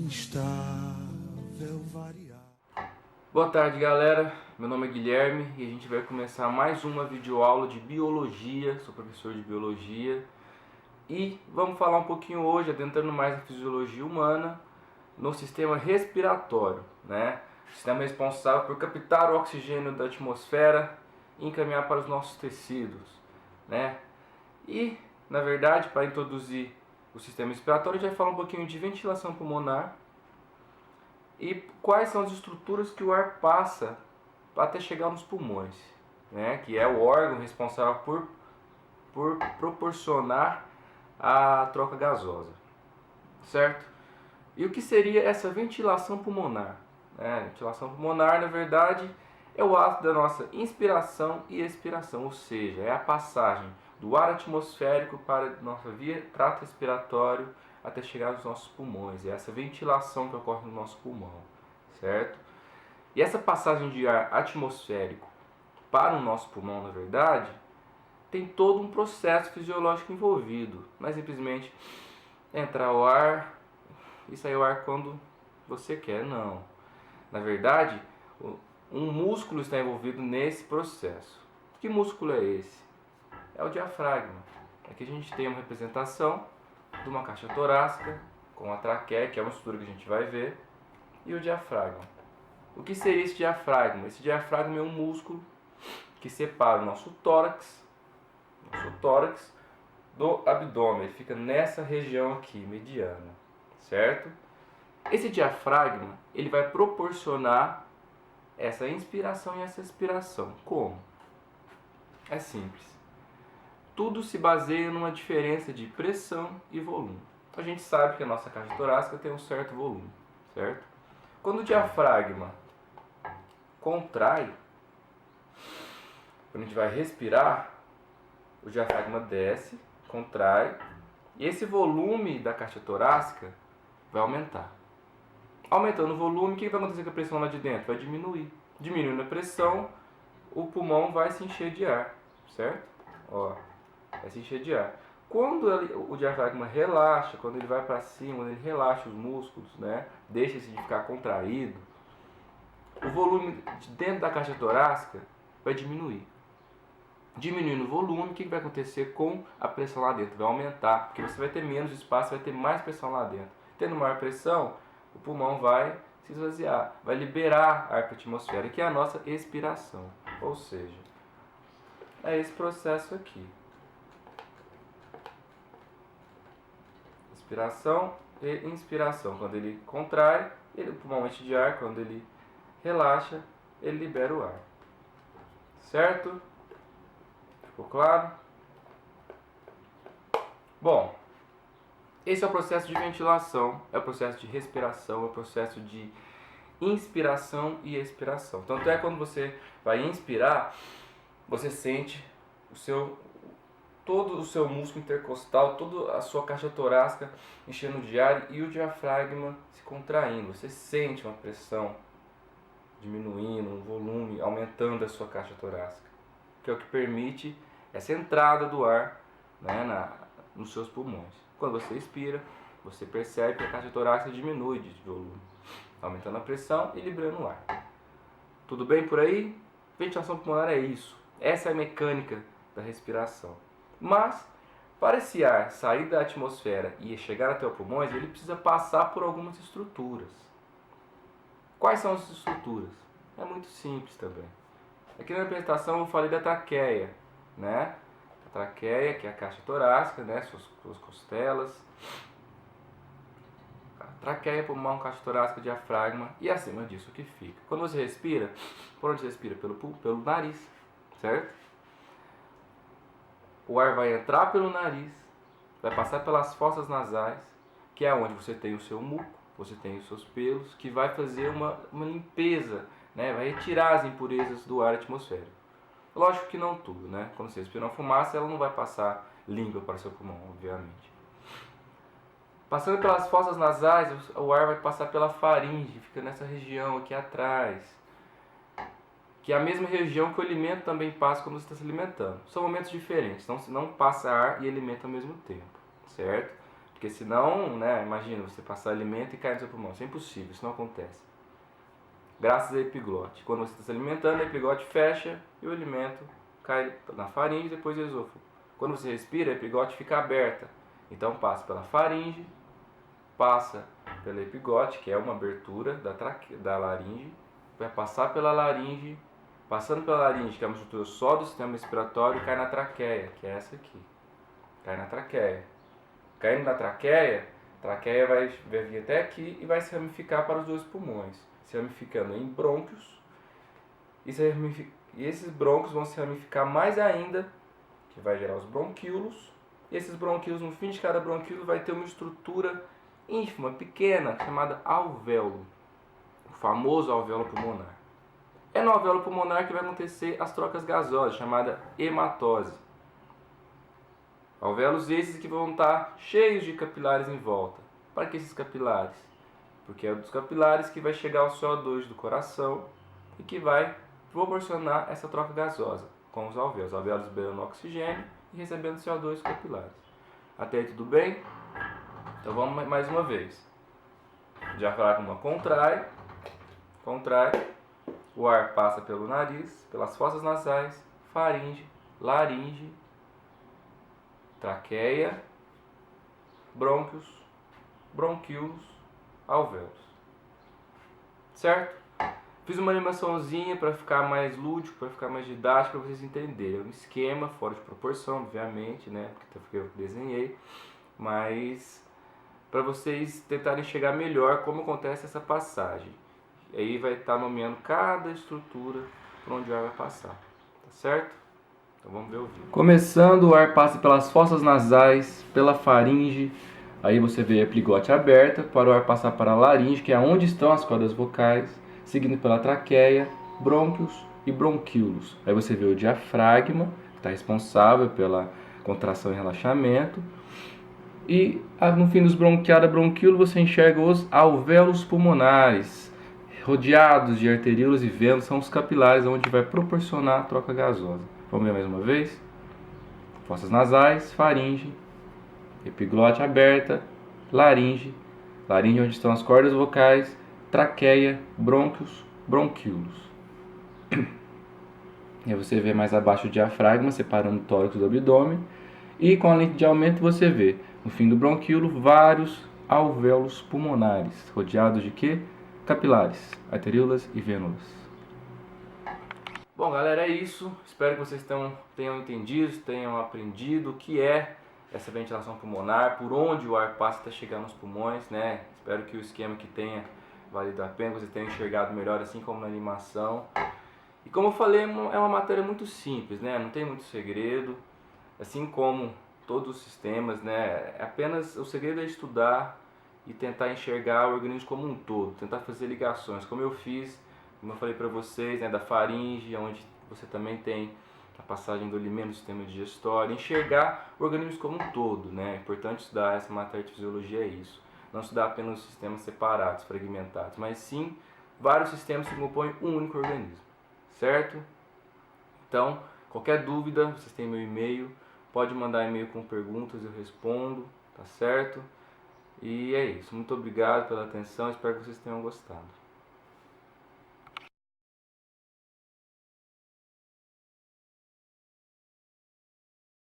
instável variar. Boa tarde, galera. Meu nome é Guilherme e a gente vai começar mais uma videoaula de biologia. Sou professor de biologia e vamos falar um pouquinho hoje, adentrando mais a fisiologia humana no sistema respiratório, né? Sistema responsável por captar o oxigênio da atmosfera e encaminhar para os nossos tecidos, né? E, na verdade, para introduzir o sistema respiratório, a gente vai falar um pouquinho de ventilação pulmonar e quais são as estruturas que o ar passa até chegar nos pulmões, né? Que é o órgão responsável por proporcionar a troca gasosa, certo? E o que seria essa ventilação pulmonar? Ventilação pulmonar, na verdade, é o ato da nossa inspiração e expiração, ou seja, é a passagem do ar atmosférico para a nossa via trato respiratório até chegar aos nossos pulmões. É essa ventilação que ocorre no nosso pulmão, certo? E essa passagem de ar atmosférico para o nosso pulmão, na verdade, tem todo um processo fisiológico envolvido. Não é simplesmente entrar o ar e sair o ar quando você quer, não. Na verdade, um músculo está envolvido nesse processo. Que músculo é esse? É o diafragma. Aqui a gente tem uma representação de uma caixa torácica com a traqueia, que é uma estrutura que a gente vai ver, e o diafragma. O que seria esse diafragma? Esse diafragma é um músculo que separa o nosso tórax do abdômen. Ele fica nessa região aqui, mediana, certo? Esse diafragma, ele vai proporcionar essa inspiração e essa expiração. Como? É simples. Tudo se baseia numa diferença de pressão e volume. A gente sabe que a nossa caixa torácica tem um certo volume, certo? Quando o diafragma contrai, quando a gente vai respirar, o diafragma desce, contrai, e esse volume da caixa torácica vai aumentar. Aumentando o volume, o que vai acontecer com a pressão lá de dentro? Vai diminuir. Diminuindo a pressão, o pulmão vai se encher de ar, certo? Ó, vai se encher de ar. Quando o diafragma relaxa, quando ele vai para cima, quando ele relaxa os músculos, né? Deixa-se de ficar contraído, o volume de dentro da caixa torácica vai diminuir. Diminuindo o volume, o que vai acontecer com a pressão lá dentro? Vai aumentar, porque você vai ter menos espaço, vai ter mais pressão lá dentro. Tendo maior pressão, o pulmão vai se esvaziar, vai liberar ar para a atmosfera, que é a nossa expiração. Ou seja, é esse processo aqui. Expiração e inspiração. Quando ele contrai, o pulmão enche de ar. Quando ele relaxa, ele libera o ar. Certo? Ficou claro? Bom, esse é o processo de ventilação, é o processo de respiração, é o processo de inspiração e expiração. Tanto é quando você vai inspirar, você sente todo o seu músculo intercostal, toda a sua caixa torácica enchendo de ar e o diafragma se contraindo. Você sente uma pressão diminuindo, um volume aumentando a sua caixa torácica, que é o que permite essa entrada do ar, né, nos seus pulmões. Quando você expira, você percebe que a caixa torácica diminui de volume, aumentando a pressão e liberando o ar. Tudo bem por aí? Ventilação pulmonar é isso. Essa é a mecânica da respiração. Mas, para esse ar sair da atmosfera e chegar até os pulmões, ele precisa passar por algumas estruturas. Quais são as estruturas? É muito simples também. Aqui na apresentação eu falei da traqueia, né? A traqueia, que é a caixa torácica, né? Suas costelas. A traqueia, pulmão, caixa torácica, diafragma e acima disso o que fica. Quando você respira, por onde você respira? Pelo nariz, certo? O ar vai entrar pelo nariz, vai passar pelas fossas nasais, que é onde você tem o seu muco, você tem os seus pelos, que vai fazer uma limpeza, né? Vai retirar as impurezas do ar atmosférico. Lógico que não tudo, né? Quando você respira uma fumaça, ela não vai passar limpa para o seu pulmão, obviamente. Passando pelas fossas nasais, o ar vai passar pela faringe, fica nessa região aqui atrás, que é a mesma região que o alimento também passa quando você está se alimentando. São momentos diferentes, não passa ar e alimento ao mesmo tempo, certo? Porque senão, né, imagina você passar alimento e cair no seu pulmão. Isso é impossível, isso não acontece. Graças à epiglote. Quando você está se alimentando, a epiglote fecha e o alimento cai na faringe e depois no esôfago. Quando você respira, a epiglote fica aberta. Então passa pela faringe, passa pela epiglote, que é uma abertura da laringe, vai passar pela laringe, passando pela laringe, que é uma estrutura só do sistema respiratório, cai na traqueia, que é essa aqui. Cai na traqueia. Caindo na traqueia, a traqueia vai vir até aqui e vai se ramificar para os dois pulmões, se ramificando em brônquios, e esses brônquios vão se ramificar mais ainda, que vai gerar os bronquíolos, e esses bronquíolos, no fim de cada bronquíolo, vai ter uma estrutura ínfima, pequena, chamada alvéolo, o famoso alvéolo pulmonar. É no alvéolo pulmonar que vai acontecer as trocas gasosas, chamada hematose. Alvéolos esses que vão estar cheios de capilares em volta. Para que esses capilares? Porque é dos capilares que vai chegar o CO2 do coração e que vai proporcionar essa troca gasosa com os alvéolos. Os alvéolos liberando oxigênio e recebendo CO2 dos capilares. Até aí tudo bem? Então vamos mais uma vez. O diafragma contrai, o ar passa pelo nariz, pelas fossas nasais, faringe, laringe, traqueia, brônquios, bronquíolos, alvéolos. Certo? Fiz uma animaçãozinha para ficar mais lúdico, para ficar mais didático, para vocês entenderem. Um esquema fora de proporção, obviamente, né? Porque eu desenhei, mas para vocês tentarem chegar melhor como acontece essa passagem. E aí vai estar nomeando cada estrutura por onde o ar vai passar. Tá certo? Então vamos ver o vídeo. Começando, o ar passa pelas fossas nasais, pela faringe, aí você vê a epiglote aberta, para o ar passar para a laringe, que é onde estão as cordas vocais, seguindo pela traqueia, brônquios e bronquíolos. Aí você vê o diafragma, que está responsável pela contração e relaxamento, e no fim dos bronquíolos você enxerga os alvéolos pulmonares, rodeados de arteríolas e vênulas, são os capilares onde vai proporcionar a troca gasosa. Vamos ver mais uma vez? Fossas nasais, faringe, epiglote aberta, laringe onde estão as cordas vocais, traqueia, brônquios, bronquíolos. E aí você vê mais abaixo o diafragma, separando o tórax do abdômen. E com a lente de aumento você vê, no fim do bronquíolo, vários alvéolos pulmonares, rodeados de quê? Capilares, arteríolas e vênulas. Bom, galera, é isso. Espero que vocês tenham entendido, tenham aprendido o que é essa ventilação pulmonar, por onde o ar passa até chegar nos pulmões, né? Espero que o esquema que tenha valido a pena, vocês tenham enxergado melhor, assim como na animação. E como eu falei, é uma matéria muito simples, né? Não tem muito segredo, assim como todos os sistemas, né? Apenas o segredo é estudar e tentar enxergar o organismo como um todo, tentar fazer ligações, como eu fiz. Como eu falei para vocês, né, da faringe, onde você também tem a passagem do alimento no sistema digestório, enxergar o organismo como um todo, né? É importante estudar essa matéria de fisiologia, é isso. Não estudar apenas os sistemas separados, fragmentados, mas sim vários sistemas que compõem um único organismo, certo? Então, qualquer dúvida, vocês têm meu e-mail, pode mandar e-mail com perguntas, eu respondo, tá certo? E é isso. Muito obrigado pela atenção, espero que vocês tenham gostado.